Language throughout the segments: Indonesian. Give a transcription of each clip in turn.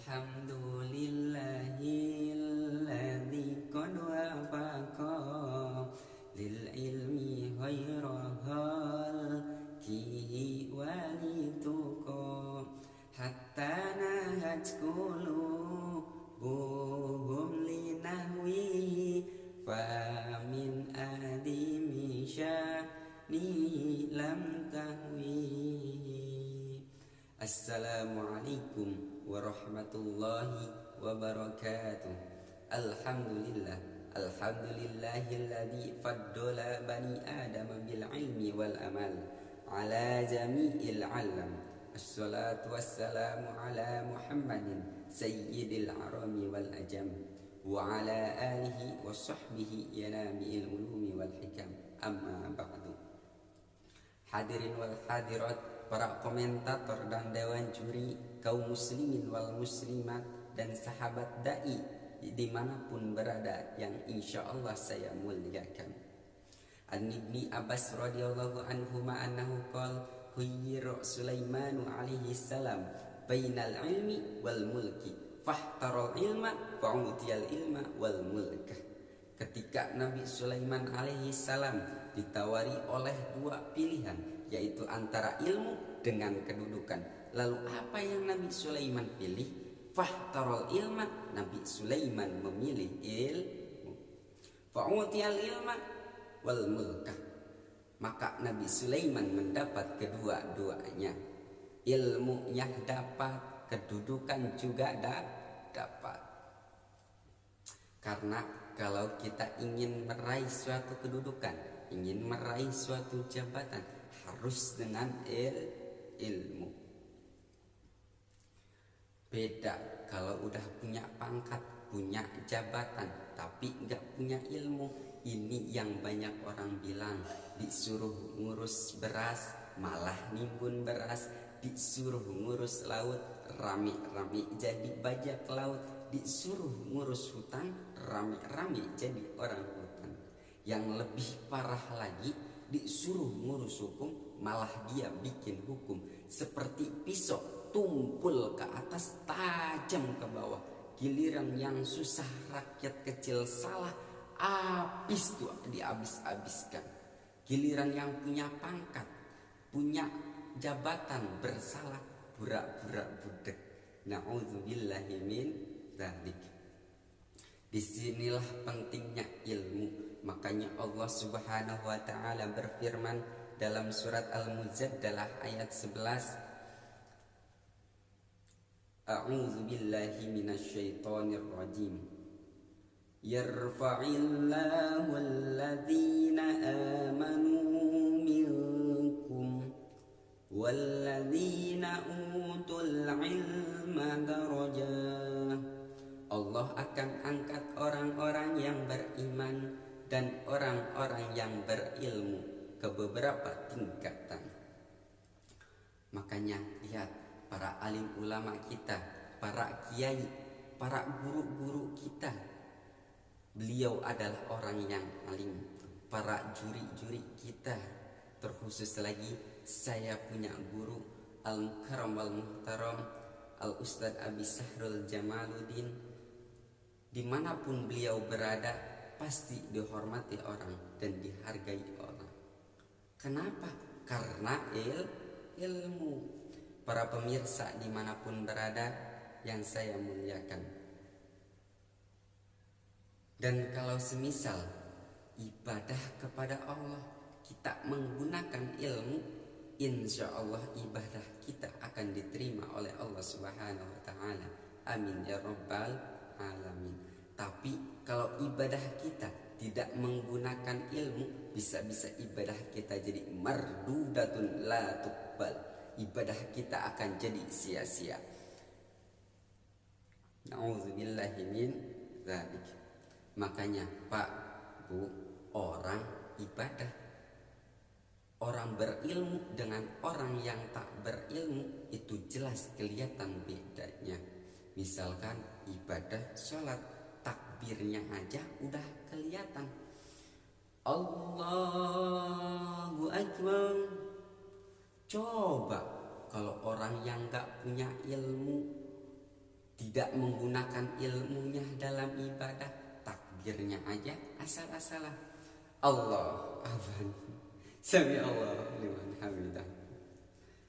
Alhamdulillahilladzi qad wafaqa lil ilmi ghairahal kihi walituqa hatta nahat qulubuhum linahwi famin adimi syani lam tahwi. Assalamualaikum warahmatullahi wabarakatuh. Alhamdulillahilladzi faddala bani adama bil ilmi wal amal ala jami'il alam. Assalatu wassalamu ala Muhammadin sayyidil arami wal ajam wa ala alihi wa sahbihi yanami'il ulumi wal hikam. Amma ba'du. Hadirin wal hadirat, para komentator dan dewan juri, kaum muslimin wal muslimat, dan sahabat da'i dimanapun berada yang insya Allah saya muliakan. An Ibni Abbas radhiyallahu anhuma annahu qala khuyyira Sulaimanu alaihi salam bainal ilmi wal mulki fahtaral ilma fa'utiyal ilma wal mulka. Ketika Nabi Sulaiman alaihi salam ditawari oleh dua pilihan, yaitu antara ilmu dengan kedudukan. Lalu apa yang Nabi Sulaiman pilih? Fahtarul ilma, Nabi Sulaiman memilih ilmu. Fa'utiyal ilma wal mulka, maka Nabi Sulaiman mendapat kedua-duanya. Ilmunya dapat, kedudukan juga dapat. Karena kalau kita ingin meraih suatu kedudukan, ingin meraih suatu jabatan, harus dengan ilmu. Beda kalau udah punya pangkat, punya jabatan, tapi nggak punya ilmu. Ini yang banyak orang bilang, disuruh ngurus beras malah nimbun beras, disuruh ngurus laut rame-rame jadi bajak laut, disuruh ngurus hutan rame-rame jadi orang hutan. Yang lebih parah lagi, disuruh ngurus hukum malah dia bikin hukum seperti pisau, tumpul ke atas tajam ke bawah. Giliran yang susah rakyat kecil salah, habis tuh dihabis-habiskan. Giliran yang punya pangkat, punya jabatan bersalah, pura-pura budek. Na'udzubillahi min dzalik. Disinilah pentingnya ilmu. Makanya Allah Subhanahu wa taala berfirman dalam surat Al-Mujadalah ayat 11, A'udzu billahi minasyaitonir rajim. Yarfa'illahu alladhina amanu minkum walladzina utul ilma darajah. Allah akan angkat orang-orang yang beriman dan orang-orang yang berilmu ke beberapa tingkatan. Makanya lihat para alim ulama kita, para kiai, para guru-guru kita, beliau adalah orang yang alim. Para juri-juri kita, terkhusus lagi saya punya guru Al-Mukarram Wal-Muhtaram Al-Ustadz Abi Sahrul Jamaluddin. Dimanapun beliau berada, pasti dihormati orang dan dihargai orang. Kenapa? Karena ilmu. Para pemirsa dimanapun berada yang saya muliakan, dan kalau semisal ibadah kepada Allah kita menggunakan ilmu, insya Allah ibadah kita akan diterima oleh Allah Subhanahu wa taala. Amin ya rabbal alamin. Tapi kalau ibadah kita tidak menggunakan ilmu, bisa-bisa ibadah kita jadi mardudatun la tuqbal. Ibadah kita akan jadi sia-sia. Na'udzubillahi min dzalik. Makanya Pak, Bu, orang ibadah, orang berilmu dengan orang yang tak berilmu itu jelas kelihatan bedanya. Misalkan ibadah sholat, takbirnya aja udah kelihatan. Allahu Akbar. Coba kalau orang yang gak punya ilmu di gak menggunakan ilmunya dalam ibadah, takbirnya aja asal-asalan. Allah aman, sami Allah liman hamidah.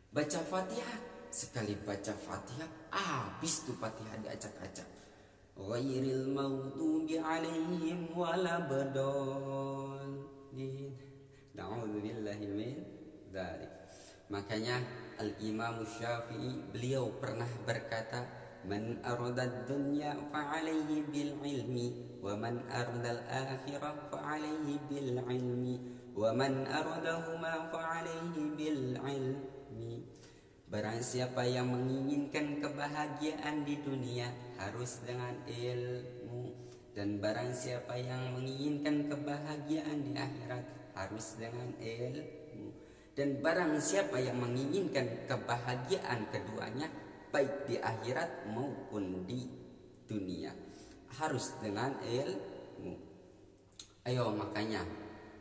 Baca Fatihah, sekali baca Fatihah habis tuh Fatihah diacak-acak. Ghairil maghdubi alaihim waladdallin. Na'udzubillahi min dzalik. Makanya Al-Imam Syafi'i beliau pernah berkata, man aradad dunya fa'alaihi bil ilmi wa man aradal akhirah fa'alaihi bil ilmi wa man aradahuma fa'alaihi bil ilmi. Barang siapa yang menginginkan kebahagiaan di dunia harus dengan ilmu, dan barang siapa yang menginginkan kebahagiaan di akhirat harus dengan ilmu. Dan barang siapa yang menginginkan kebahagiaan keduanya baik di akhirat maupun di dunia harus dengan ilmu. Ayo makanya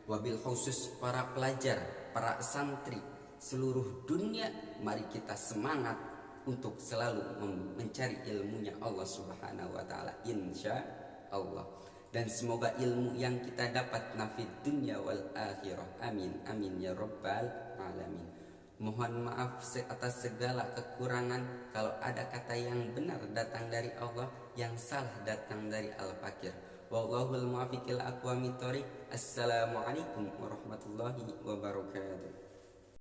wabil khusus para pelajar, para santri seluruh dunia, mari kita semangat untuk selalu mencari ilmunya Allah Subhanahu wa taala, insya Allah. Dan semoga ilmu yang kita dapat nafid dunya wal akhirah. Amin amin ya rabbal alamin. Mohon maaf atas segala kekurangan. Kalau ada kata yang benar datang dari Allah, yang salah datang dari Al-Fakir. Wallahul muwaffiq ila aqwamit thoriq. Assalamualaikum warahmatullahi wabarakatuh.